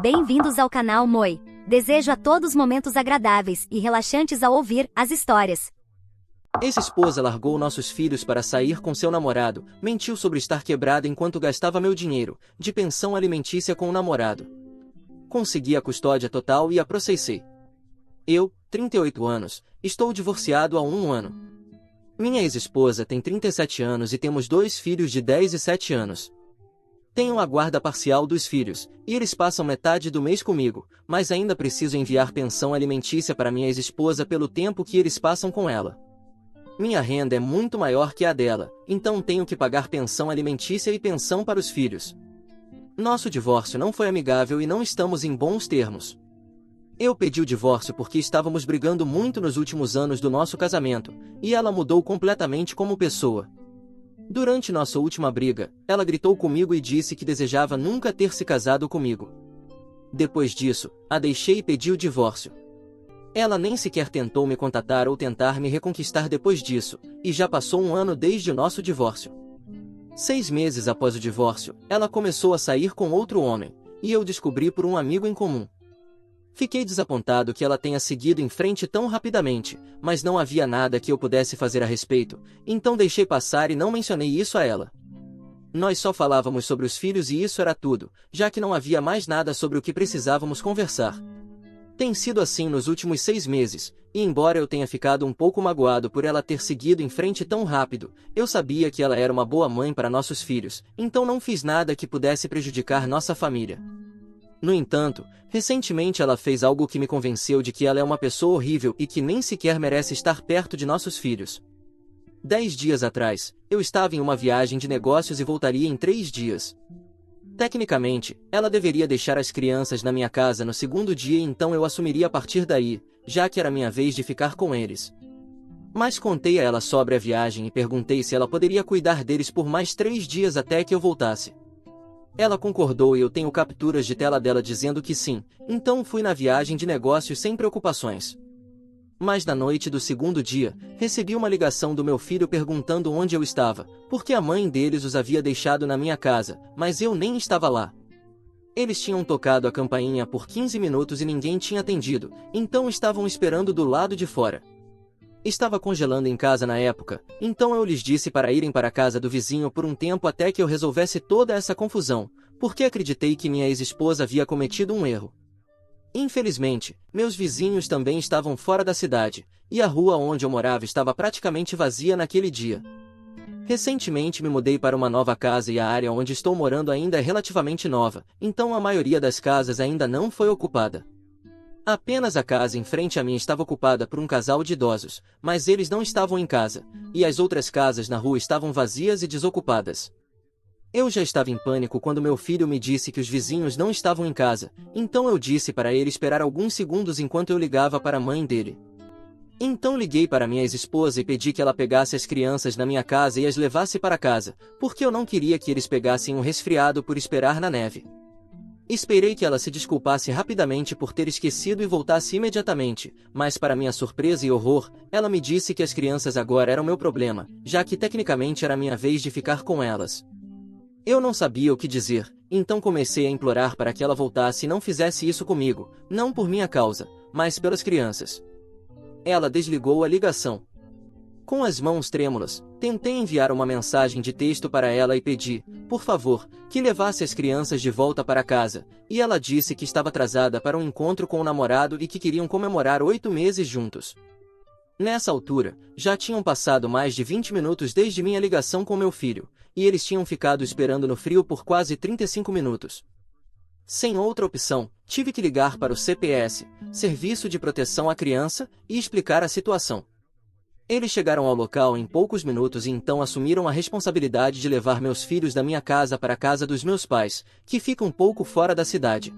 Bem-vindos ao canal Moi. Desejo a todos momentos agradáveis e relaxantes ao ouvir as histórias. Ex-esposa largou nossos filhos para sair com seu namorado, mentiu sobre estar quebrada enquanto gastava meu dinheiro, de pensão alimentícia com o namorado. Consegui a custódia total e a processei. Eu, 38 anos, estou divorciado há um ano. Minha ex-esposa tem 37 anos e temos 2 filhos de 10 e 7 anos. Tenho a guarda parcial dos filhos, e eles passam metade do mês comigo, mas ainda preciso enviar pensão alimentícia para minha ex-esposa pelo tempo que eles passam com ela. Minha renda é muito maior que a dela, então tenho que pagar pensão alimentícia e pensão para os filhos. Nosso divórcio não foi amigável e não estamos em bons termos. Eu pedi o divórcio porque estávamos brigando muito nos últimos anos do nosso casamento, e ela mudou completamente como pessoa. Durante nossa última briga, ela gritou comigo e disse que desejava nunca ter se casado comigo. Depois disso, a deixei e pedi o divórcio. Ela nem sequer tentou me contatar ou tentar me reconquistar depois disso, e já passou um ano desde o nosso divórcio. 6 meses após o divórcio, ela começou a sair com outro homem, e eu descobri por um amigo em comum. Fiquei desapontado que ela tenha seguido em frente tão rapidamente, mas não havia nada que eu pudesse fazer a respeito, então deixei passar e não mencionei isso a ela. Nós só falávamos sobre os filhos e isso era tudo, já que não havia mais nada sobre o que precisávamos conversar. Tem sido assim nos últimos 6 meses, e embora eu tenha ficado um pouco magoado por ela ter seguido em frente tão rápido, eu sabia que ela era uma boa mãe para nossos filhos, então não fiz nada que pudesse prejudicar nossa família. No entanto, recentemente ela fez algo que me convenceu de que ela é uma pessoa horrível e que nem sequer merece estar perto de nossos filhos. 10 dias atrás, eu estava em uma viagem de negócios e voltaria em 3 dias. Tecnicamente, ela deveria deixar as crianças na minha casa no 2º dia e então eu assumiria a partir daí, já que era minha vez de ficar com eles. Mas contei a ela sobre a viagem e perguntei se ela poderia cuidar deles por mais 3 dias até que eu voltasse. Ela concordou e eu tenho capturas de tela dela dizendo que sim, então fui na viagem de negócios sem preocupações. Mas na noite do 2º dia, recebi uma ligação do meu filho perguntando onde eu estava, porque a mãe deles os havia deixado na minha casa, mas eu nem estava lá. Eles tinham tocado a campainha por 15 minutos e ninguém tinha atendido, então estavam esperando do lado de fora. Estava congelando em casa na época, então eu lhes disse para irem para a casa do vizinho por um tempo até que eu resolvesse toda essa confusão, porque acreditei que minha ex-esposa havia cometido um erro. Infelizmente, meus vizinhos também estavam fora da cidade, e a rua onde eu morava estava praticamente vazia naquele dia. Recentemente me mudei para uma nova casa e a área onde estou morando ainda é relativamente nova, então a maioria das casas ainda não foi ocupada. Apenas a casa em frente a mim estava ocupada por um casal de idosos, mas eles não estavam em casa, e as outras casas na rua estavam vazias e desocupadas. Eu já estava em pânico quando meu filho me disse que os vizinhos não estavam em casa, então eu disse para ele esperar alguns segundos enquanto eu ligava para a mãe dele. Então liguei para minha ex-esposa e pedi que ela pegasse as crianças na minha casa e as levasse para casa, porque eu não queria que eles pegassem um resfriado por esperar na neve. Esperei que ela se desculpasse rapidamente por ter esquecido e voltasse imediatamente, mas para minha surpresa e horror, ela me disse que as crianças agora eram meu problema, já que tecnicamente era minha vez de ficar com elas. Eu não sabia o que dizer, então comecei a implorar para que ela voltasse e não fizesse isso comigo, não por minha causa, mas pelas crianças. Ela desligou a ligação. Com as mãos trêmulas, tentei enviar uma mensagem de texto para ela e pedi, por favor, que levasse as crianças de volta para casa, e ela disse que estava atrasada para um encontro com o namorado e que queriam comemorar 8 meses juntos. Nessa altura, já tinham passado mais de 20 minutos desde minha ligação com meu filho, e eles tinham ficado esperando no frio por quase 35 minutos. Sem outra opção, tive que ligar para o CPS, Serviço de Proteção à Criança, e explicar a situação. Eles chegaram ao local em poucos minutos e então assumiram a responsabilidade de levar meus filhos da minha casa para a casa dos meus pais, que fica um pouco fora da cidade.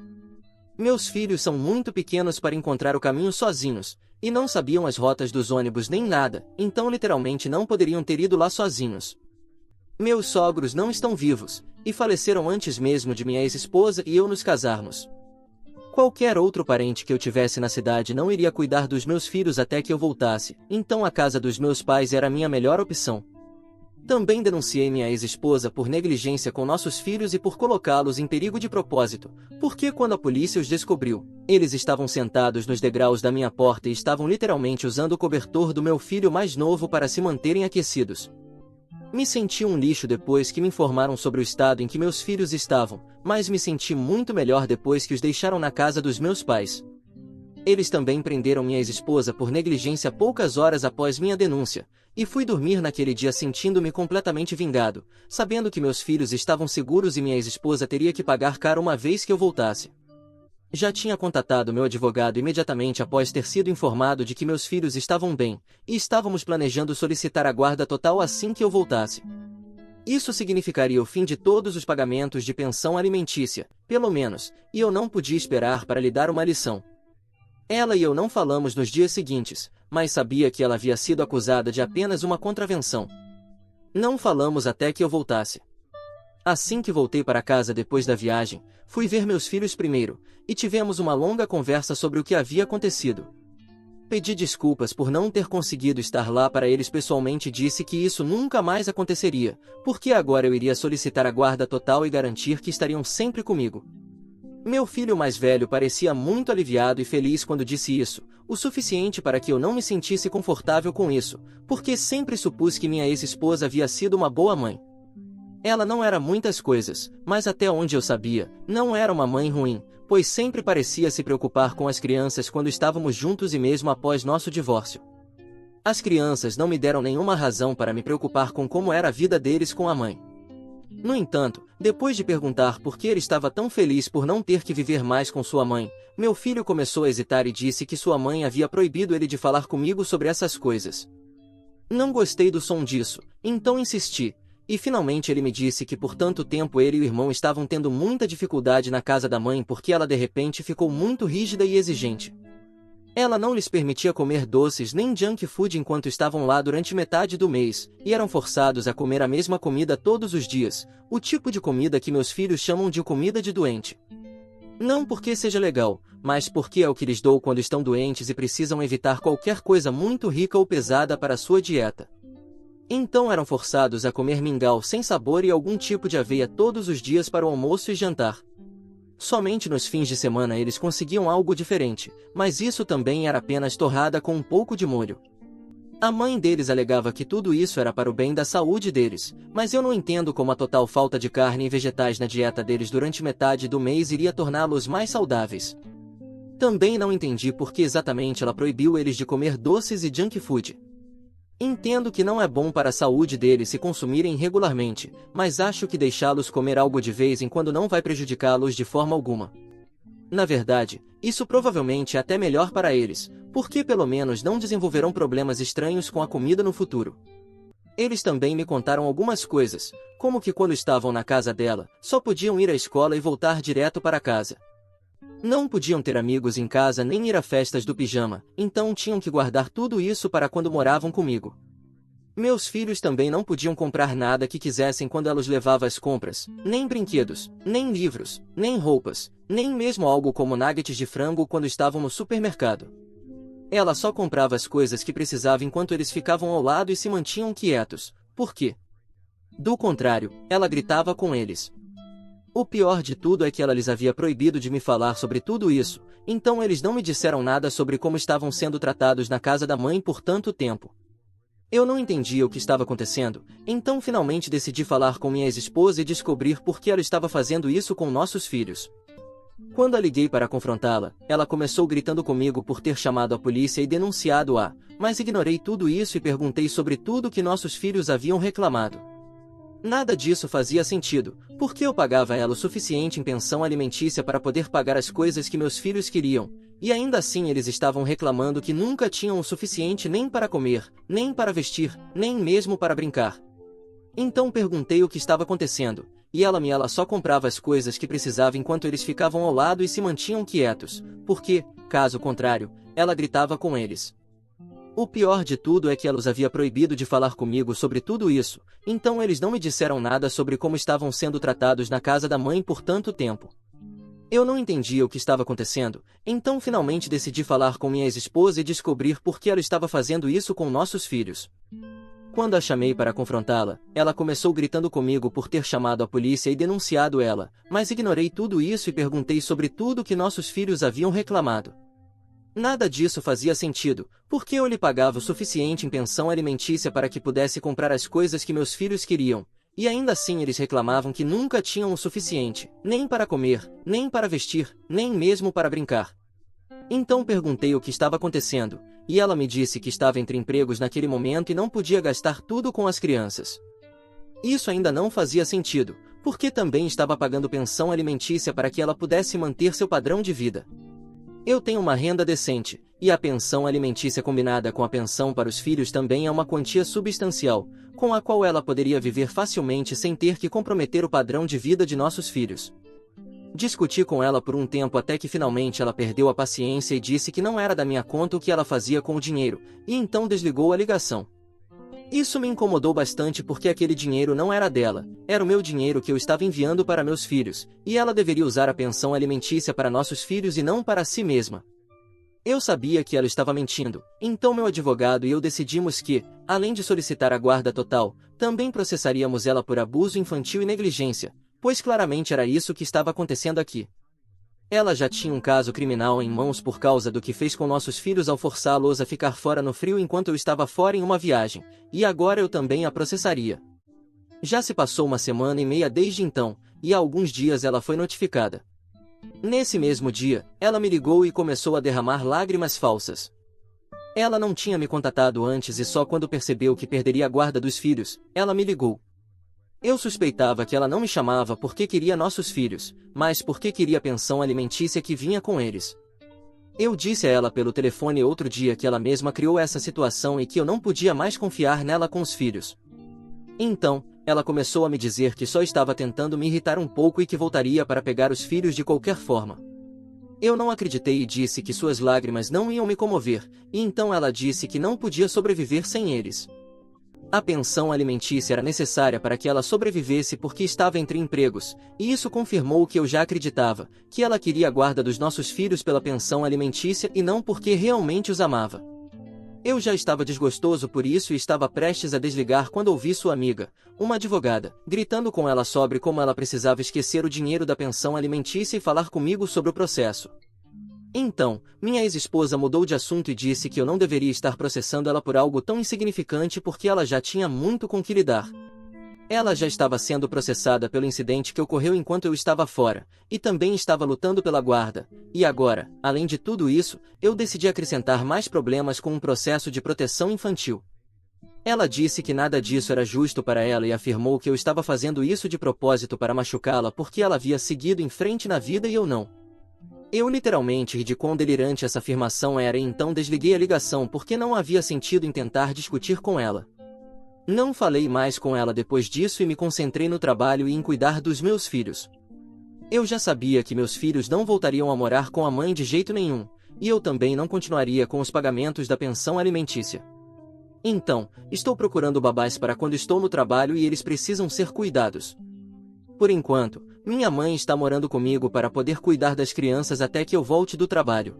Meus filhos são muito pequenos para encontrar o caminho sozinhos, e não sabiam as rotas dos ônibus nem nada, então literalmente não poderiam ter ido lá sozinhos. Meus sogros não estão vivos, e faleceram antes mesmo de minha ex-esposa e eu nos casarmos. Qualquer outro parente que eu tivesse na cidade não iria cuidar dos meus filhos até que eu voltasse, então a casa dos meus pais era a minha melhor opção. Também denunciei minha ex-esposa por negligência com nossos filhos e por colocá-los em perigo de propósito, porque quando a polícia os descobriu, eles estavam sentados nos degraus da minha porta e estavam literalmente usando o cobertor do meu filho mais novo para se manterem aquecidos. Me senti um lixo depois que me informaram sobre o estado em que meus filhos estavam, mas me senti muito melhor depois que os deixaram na casa dos meus pais. Eles também prenderam minha ex-esposa por negligência poucas horas após minha denúncia, e fui dormir naquele dia sentindo-me completamente vingado, sabendo que meus filhos estavam seguros e minha ex-esposa teria que pagar caro uma vez que eu voltasse. Já tinha contatado meu advogado imediatamente após ter sido informado de que meus filhos estavam bem, e estávamos planejando solicitar a guarda total assim que eu voltasse. Isso significaria o fim de todos os pagamentos de pensão alimentícia, pelo menos, e eu não podia esperar para lhe dar uma lição. Ela e eu não falamos nos dias seguintes, mas sabia que ela havia sido acusada de apenas uma contravenção. Não falamos até que eu voltasse. Assim que voltei para casa depois da viagem, fui ver meus filhos primeiro, e tivemos uma longa conversa sobre o que havia acontecido. Pedi desculpas por não ter conseguido estar lá para eles pessoalmente e disse que isso nunca mais aconteceria, porque agora eu iria solicitar a guarda total e garantir que estariam sempre comigo. Meu filho mais velho parecia muito aliviado e feliz quando disse isso, o suficiente para que eu não me sentisse confortável com isso, porque sempre supus que minha ex-esposa havia sido uma boa mãe. Ela não era muitas coisas, mas até onde eu sabia, não era uma mãe ruim, pois sempre parecia se preocupar com as crianças quando estávamos juntos e mesmo após nosso divórcio. As crianças não me deram nenhuma razão para me preocupar com como era a vida deles com a mãe. No entanto, depois de perguntar por que ele estava tão feliz por não ter que viver mais com sua mãe, meu filho começou a hesitar e disse que sua mãe havia proibido ele de falar comigo sobre essas coisas. Não gostei do som disso, então insisti, e finalmente ele me disse que por tanto tempo ele e o irmão estavam tendo muita dificuldade na casa da mãe porque ela de repente ficou muito rígida e exigente. Ela não lhes permitia comer doces nem junk food enquanto estavam lá durante metade do mês, e eram forçados a comer a mesma comida todos os dias, o tipo de comida que meus filhos chamam de comida de doente. Não porque seja legal, mas porque é o que lhes dou quando estão doentes e precisam evitar qualquer coisa muito rica ou pesada para a sua dieta. Então eram forçados a comer mingau sem sabor e algum tipo de aveia todos os dias para o almoço e jantar. Somente nos fins de semana eles conseguiam algo diferente, mas isso também era apenas torrada com um pouco de molho. A mãe deles alegava que tudo isso era para o bem da saúde deles, mas eu não entendo como a total falta de carne e vegetais na dieta deles durante metade do mês iria torná-los mais saudáveis. Também não entendi por que exatamente ela proibiu eles de comer doces e junk food. Entendo que não é bom para a saúde deles se consumirem regularmente, mas acho que deixá-los comer algo de vez em quando não vai prejudicá-los de forma alguma. Na verdade, isso provavelmente é até melhor para eles, porque pelo menos não desenvolverão problemas estranhos com a comida no futuro. Eles também me contaram algumas coisas, como que quando estavam na casa dela, só podiam ir à escola e voltar direto para casa. Não podiam ter amigos em casa nem ir a festas do pijama, então tinham que guardar tudo isso para quando moravam comigo. Meus filhos também não podiam comprar nada que quisessem quando ela os levava às compras, nem brinquedos, nem livros, nem roupas, nem mesmo algo como nuggets de frango quando estavam no supermercado. Ela só comprava as coisas que precisava enquanto eles ficavam ao lado e se mantinham quietos, por quê? Do contrário, ela gritava com eles. O pior de tudo é que ela lhes havia proibido de me falar sobre tudo isso, então eles não me disseram nada sobre como estavam sendo tratados na casa da mãe por tanto tempo. Eu não entendia o que estava acontecendo, então finalmente decidi falar com minha ex-esposa e descobrir por que ela estava fazendo isso com nossos filhos. Quando a liguei para confrontá-la, ela começou gritando comigo por ter chamado a polícia e denunciado-a, mas ignorei tudo isso e perguntei sobre tudo que nossos filhos haviam reclamado. Nada disso fazia sentido, porque eu pagava ela o suficiente em pensão alimentícia para poder pagar as coisas que meus filhos queriam, e ainda assim eles estavam reclamando que nunca tinham o suficiente nem para comer, nem para vestir, nem mesmo para brincar. Então perguntei o que estava acontecendo, e ela só comprava as coisas que precisava enquanto eles ficavam ao lado e se mantinham quietos, porque, caso contrário, ela gritava com eles. O pior de tudo é que ela os havia proibido de falar comigo sobre tudo isso, então eles não me disseram nada sobre como estavam sendo tratados na casa da mãe por tanto tempo. Eu não entendia o que estava acontecendo, então finalmente decidi falar com minha ex-esposa e descobrir por que ela estava fazendo isso com nossos filhos. Quando a chamei para confrontá-la, ela começou gritando comigo por ter chamado a polícia e denunciado ela, mas ignorei tudo isso e perguntei sobre tudo que nossos filhos haviam reclamado. Nada disso fazia sentido, porque eu lhe pagava o suficiente em pensão alimentícia para que pudesse comprar as coisas que meus filhos queriam, e ainda assim eles reclamavam que nunca tinham o suficiente, nem para comer, nem para vestir, nem mesmo para brincar. Então perguntei o que estava acontecendo, e ela me disse que estava entre empregos naquele momento e não podia gastar tudo com as crianças. Isso ainda não fazia sentido, porque também estava pagando pensão alimentícia para que ela pudesse manter seu padrão de vida. Eu tenho uma renda decente, e a pensão alimentícia combinada com a pensão para os filhos também é uma quantia substancial, com a qual ela poderia viver facilmente sem ter que comprometer o padrão de vida de nossos filhos. Discuti com ela por um tempo até que finalmente ela perdeu a paciência e disse que não era da minha conta o que ela fazia com o dinheiro, e então desligou a ligação. Isso me incomodou bastante porque aquele dinheiro não era dela, era o meu dinheiro que eu estava enviando para meus filhos, e ela deveria usar a pensão alimentícia para nossos filhos e não para si mesma. Eu sabia que ela estava mentindo, então meu advogado e eu decidimos que, além de solicitar a guarda total, também processaríamos ela por abuso infantil e negligência, pois claramente era isso que estava acontecendo aqui. Ela já tinha um caso criminal em mãos por causa do que fez com nossos filhos ao forçá-los a ficar fora no frio enquanto eu estava fora em uma viagem, e agora eu também a processaria. Já se passou 1 semana e meia desde então, e há alguns dias ela foi notificada. Nesse mesmo dia, ela me ligou e começou a derramar lágrimas falsas. Ela não tinha me contatado antes e só quando percebeu que perderia a guarda dos filhos, ela me ligou. Eu suspeitava que ela não me chamava porque queria nossos filhos, mas porque queria a pensão alimentícia que vinha com eles. Eu disse a ela pelo telefone outro dia que ela mesma criou essa situação e que eu não podia mais confiar nela com os filhos. Então, ela começou a me dizer que só estava tentando me irritar um pouco e que voltaria para pegar os filhos de qualquer forma. Eu não acreditei e disse que suas lágrimas não iam me comover, e então ela disse que não podia sobreviver sem eles. A pensão alimentícia era necessária para que ela sobrevivesse porque estava entre empregos, e isso confirmou o que eu já acreditava, que ela queria a guarda dos nossos filhos pela pensão alimentícia e não porque realmente os amava. Eu já estava desgostoso por isso e estava prestes a desligar quando ouvi sua amiga, uma advogada, gritando com ela sobre como ela precisava esquecer o dinheiro da pensão alimentícia e falar comigo sobre o processo. Então, minha ex-esposa mudou de assunto e disse que eu não deveria estar processando ela por algo tão insignificante porque ela já tinha muito com que lidar. Ela já estava sendo processada pelo incidente que ocorreu enquanto eu estava fora, e também estava lutando pela guarda, e agora, além de tudo isso, eu decidi acrescentar mais problemas com um processo de proteção infantil. Ela disse que nada disso era justo para ela e afirmou que eu estava fazendo isso de propósito para machucá-la porque ela havia seguido em frente na vida e eu não. Eu literalmente ri de quão delirante essa afirmação era e então desliguei a ligação porque não havia sentido em tentar discutir com ela. Não falei mais com ela depois disso e me concentrei no trabalho e em cuidar dos meus filhos. Eu já sabia que meus filhos não voltariam a morar com a mãe de jeito nenhum, e eu também não continuaria com os pagamentos da pensão alimentícia. Então, estou procurando babás para quando estou no trabalho e eles precisam ser cuidados. Por enquanto, minha mãe está morando comigo para poder cuidar das crianças até que eu volte do trabalho.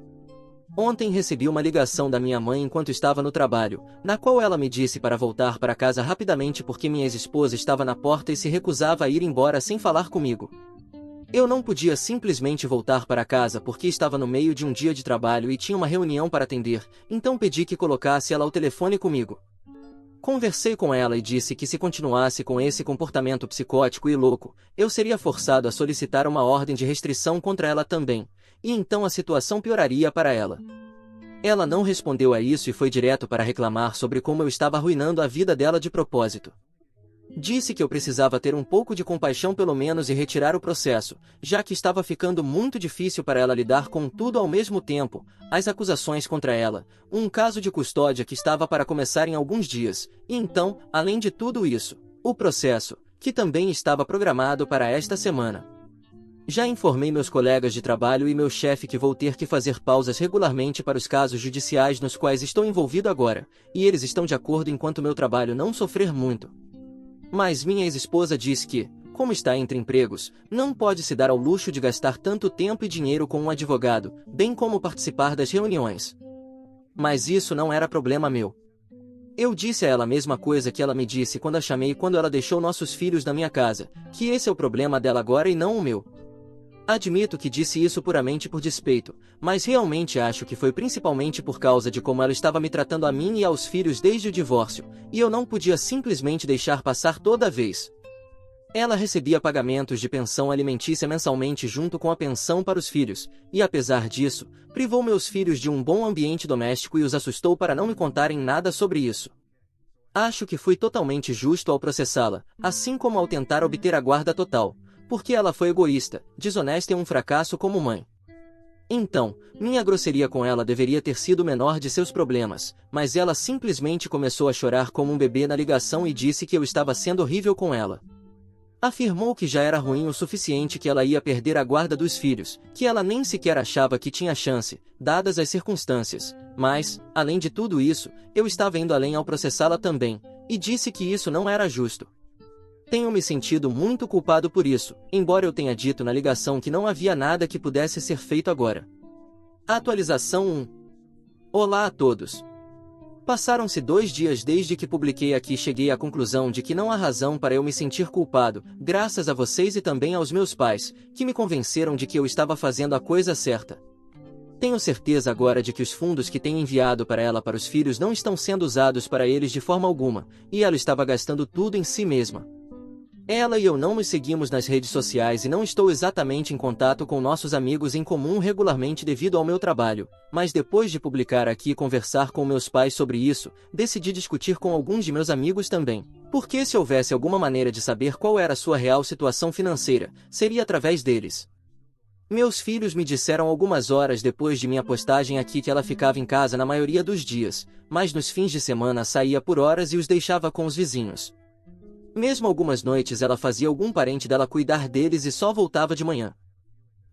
Ontem recebi uma ligação da minha mãe enquanto estava no trabalho, na qual ela me disse para voltar para casa rapidamente porque minha ex-esposa estava na porta e se recusava a ir embora sem falar comigo. Eu não podia simplesmente voltar para casa porque estava no meio de um dia de trabalho e tinha uma reunião para atender, então pedi que colocasse ela ao telefone comigo. Conversei com ela e disse que se continuasse com esse comportamento psicótico e louco, eu seria forçado a solicitar uma ordem de restrição contra ela também, e então a situação pioraria para ela. Ela não respondeu a isso e foi direto para reclamar sobre como eu estava arruinando a vida dela de propósito. Disse que eu precisava ter um pouco de compaixão pelo menos e retirar o processo, já que estava ficando muito difícil para ela lidar com tudo ao mesmo tempo, as acusações contra ela, um caso de custódia que estava para começar em alguns dias, e então, além de tudo isso, o processo, que também estava programado para esta semana. Já informei meus colegas de trabalho e meu chefe que vou ter que fazer pausas regularmente para os casos judiciais nos quais estou envolvido agora, e eles estão de acordo enquanto meu trabalho não sofrer muito. Mas minha ex-esposa diz que, como está entre empregos, não pode se dar ao luxo de gastar tanto tempo e dinheiro com um advogado, bem como participar das reuniões. Mas isso não era problema meu. Eu disse a ela a mesma coisa que ela me disse quando a chamei quando ela deixou nossos filhos na minha casa, que esse é o problema dela agora e não o meu. Admito que disse isso puramente por despeito, mas realmente acho que foi principalmente por causa de como ela estava me tratando a mim e aos filhos desde o divórcio, e eu não podia simplesmente deixar passar toda vez. Ela recebia pagamentos de pensão alimentícia mensalmente junto com a pensão para os filhos, e apesar disso, privou meus filhos de um bom ambiente doméstico e os assustou para não me contarem nada sobre isso. Acho que fui totalmente justo ao processá-la, assim como ao tentar obter a guarda total, porque ela foi egoísta, desonesta e um fracasso como mãe. Então, minha grosseria com ela deveria ter sido o menor de seus problemas, mas ela simplesmente começou a chorar como um bebê na ligação e disse que eu estava sendo horrível com ela. Afirmou que já era ruim o suficiente que ela ia perder a guarda dos filhos, que ela nem sequer achava que tinha chance, dadas as circunstâncias, mas, além de tudo isso, eu estava indo além ao processá-la também, e disse que isso não era justo. Tenho me sentido muito culpado por isso, embora eu tenha dito na ligação que não havia nada que pudesse ser feito agora. Atualização 1. Olá a todos. Passaram-se 2 dias desde que publiquei aqui e cheguei à conclusão de que não há razão para eu me sentir culpado, graças a vocês e também aos meus pais, que me convenceram de que eu estava fazendo a coisa certa. Tenho certeza agora de que os fundos que tenho enviado para ela para os filhos não estão sendo usados para eles de forma alguma, e ela estava gastando tudo em si mesma. Ela e eu não nos seguimos nas redes sociais e não estou exatamente em contato com nossos amigos em comum regularmente devido ao meu trabalho, mas depois de publicar aqui e conversar com meus pais sobre isso, decidi discutir com alguns de meus amigos também, porque se houvesse alguma maneira de saber qual era a sua real situação financeira, seria através deles. Meus filhos me disseram algumas horas depois de minha postagem aqui que ela ficava em casa na maioria dos dias, mas nos fins de semana saía por horas e os deixava com os vizinhos. Mesmo algumas noites ela fazia algum parente dela cuidar deles e só voltava de manhã.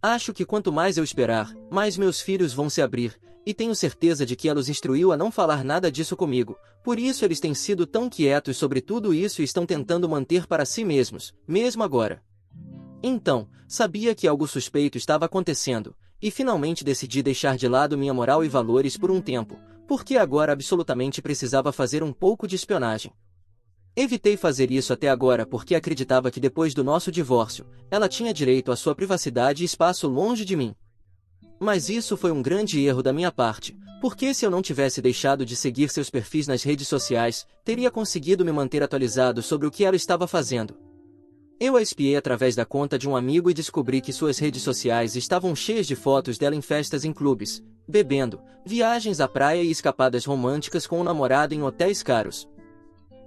Acho que quanto mais eu esperar, mais meus filhos vão se abrir, e tenho certeza de que ela os instruiu a não falar nada disso comigo, por isso eles têm sido tão quietos sobre tudo isso e estão tentando manter para si mesmos, mesmo agora. Então, sabia que algo suspeito estava acontecendo, e finalmente decidi deixar de lado minha moral e valores por um tempo, porque agora absolutamente precisava fazer um pouco de espionagem. Evitei fazer isso até agora porque acreditava que depois do nosso divórcio, ela tinha direito à sua privacidade e espaço longe de mim. Mas isso foi um grande erro da minha parte, porque se eu não tivesse deixado de seguir seus perfis nas redes sociais, teria conseguido me manter atualizado sobre o que ela estava fazendo. Eu a espiei através da conta de um amigo e descobri que suas redes sociais estavam cheias de fotos dela em festas em clubes, bebendo, viagens à praia e escapadas românticas com o namorado em hotéis caros.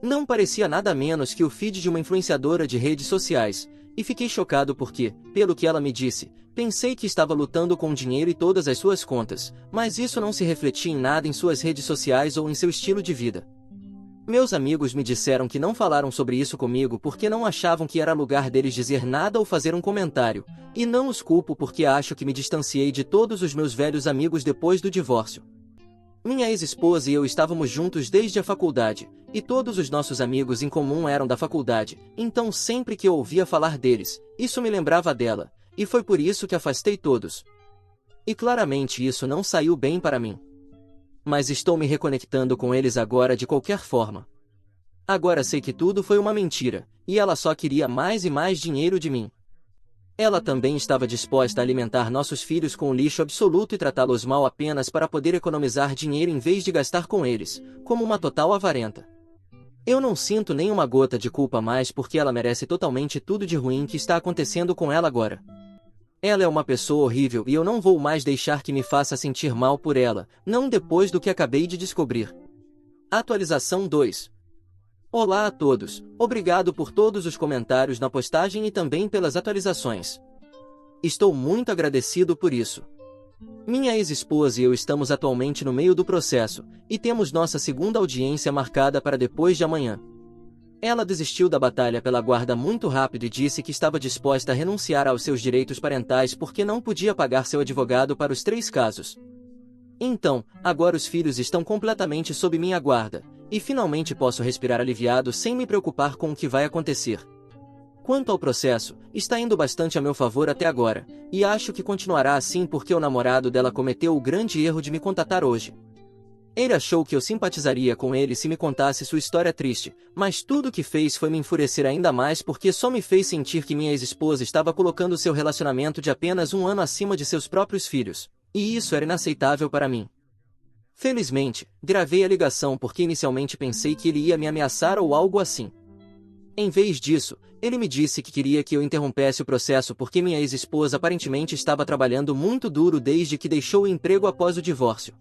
Não parecia nada menos que o feed de uma influenciadora de redes sociais, e fiquei chocado porque, pelo que ela me disse, pensei que estava lutando com dinheiro e todas as suas contas, mas isso não se refletia em nada em suas redes sociais ou em seu estilo de vida. Meus amigos me disseram que não falaram sobre isso comigo porque não achavam que era lugar deles dizer nada ou fazer um comentário, e não os culpo porque acho que me distanciei de todos os meus velhos amigos depois do divórcio. Minha ex-esposa e eu estávamos juntos desde a faculdade, e todos os nossos amigos em comum eram da faculdade, então sempre que eu ouvia falar deles, isso me lembrava dela, e foi por isso que afastei todos. E claramente isso não saiu bem para mim. Mas estou me reconectando com eles agora de qualquer forma. Agora sei que tudo foi uma mentira, e ela só queria mais e mais dinheiro de mim. Ela também estava disposta a alimentar nossos filhos com lixo absoluto e tratá-los mal apenas para poder economizar dinheiro em vez de gastar com eles, como uma total avarenta. Eu não sinto nenhuma gota de culpa mais porque ela merece totalmente tudo de ruim que está acontecendo com ela agora. Ela é uma pessoa horrível e eu não vou mais deixar que me faça sentir mal por ela, não depois do que acabei de descobrir. Atualização 2. Olá a todos, obrigado por todos os comentários na postagem e também pelas atualizações. Estou muito agradecido por isso. Minha ex-esposa e eu estamos atualmente no meio do processo, e temos nossa segunda audiência marcada para depois de amanhã. Ela desistiu da batalha pela guarda muito rápido e disse que estava disposta a renunciar aos seus direitos parentais porque não podia pagar seu advogado para os 3 casos. Então, agora os filhos estão completamente sob minha guarda, e finalmente posso respirar aliviado sem me preocupar com o que vai acontecer. Quanto ao processo, está indo bastante a meu favor até agora, e acho que continuará assim porque o namorado dela cometeu o grande erro de me contatar hoje. Ele achou que eu simpatizaria com ele se me contasse sua história triste, mas tudo o que fez foi me enfurecer ainda mais porque só me fez sentir que minha ex-esposa estava colocando seu relacionamento de apenas um ano acima de seus próprios filhos, e isso era inaceitável para mim. Felizmente, gravei a ligação porque inicialmente pensei que ele ia me ameaçar ou algo assim. Em vez disso, ele me disse que queria que eu interrompesse o processo porque minha ex-esposa aparentemente estava trabalhando muito duro desde que deixou o emprego após o divórcio.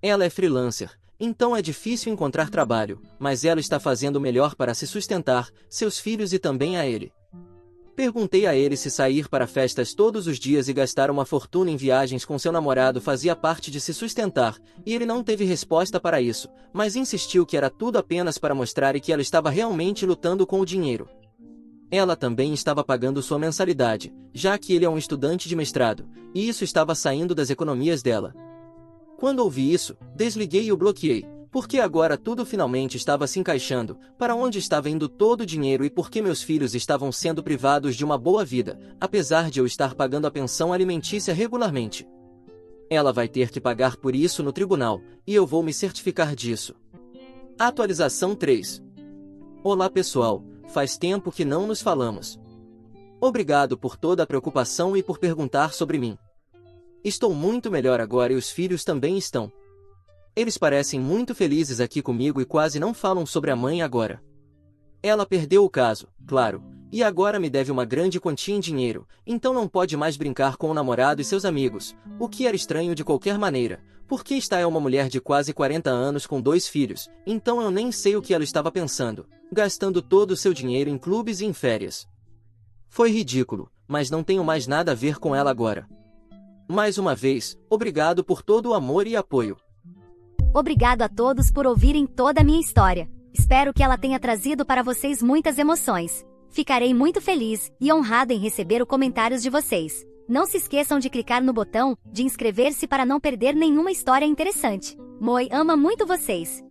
Ela é freelancer, então é difícil encontrar trabalho, mas ela está fazendo o melhor para se sustentar, seus filhos e também a ele. Perguntei a ele se sair para festas todos os dias e gastar uma fortuna em viagens com seu namorado fazia parte de se sustentar, e ele não teve resposta para isso, mas insistiu que era tudo apenas para mostrar e que ela estava realmente lutando com o dinheiro. Ela também estava pagando sua mensalidade, já que ele é um estudante de mestrado, e isso estava saindo das economias dela. Quando ouvi isso, desliguei e o bloqueei, porque agora tudo finalmente estava se encaixando, para onde estava indo todo o dinheiro e porque meus filhos estavam sendo privados de uma boa vida, apesar de eu estar pagando a pensão alimentícia regularmente. Ela vai ter que pagar por isso no tribunal, e eu vou me certificar disso. Atualização 3. Olá pessoal, faz tempo que não nos falamos. Obrigado por toda a preocupação e por perguntar sobre mim. Estou muito melhor agora e os filhos também estão. Eles parecem muito felizes aqui comigo e quase não falam sobre a mãe agora. Ela perdeu o caso, claro, e agora me deve uma grande quantia em dinheiro, então não pode mais brincar com o namorado e seus amigos, o que era estranho de qualquer maneira, porque esta é uma mulher de quase 40 anos com 2 filhos, então eu nem sei o que ela estava pensando, gastando todo o seu dinheiro em clubes e em férias. Foi ridículo, mas não tenho mais nada a ver com ela agora. Mais uma vez, obrigado por todo o amor e apoio. Obrigado a todos por ouvirem toda a minha história. Espero que ela tenha trazido para vocês muitas emoções. Ficarei muito feliz e honrado em receber os comentários de vocês. Não se esqueçam de clicar no botão de inscrever-se para não perder nenhuma história interessante. Moi ama muito vocês.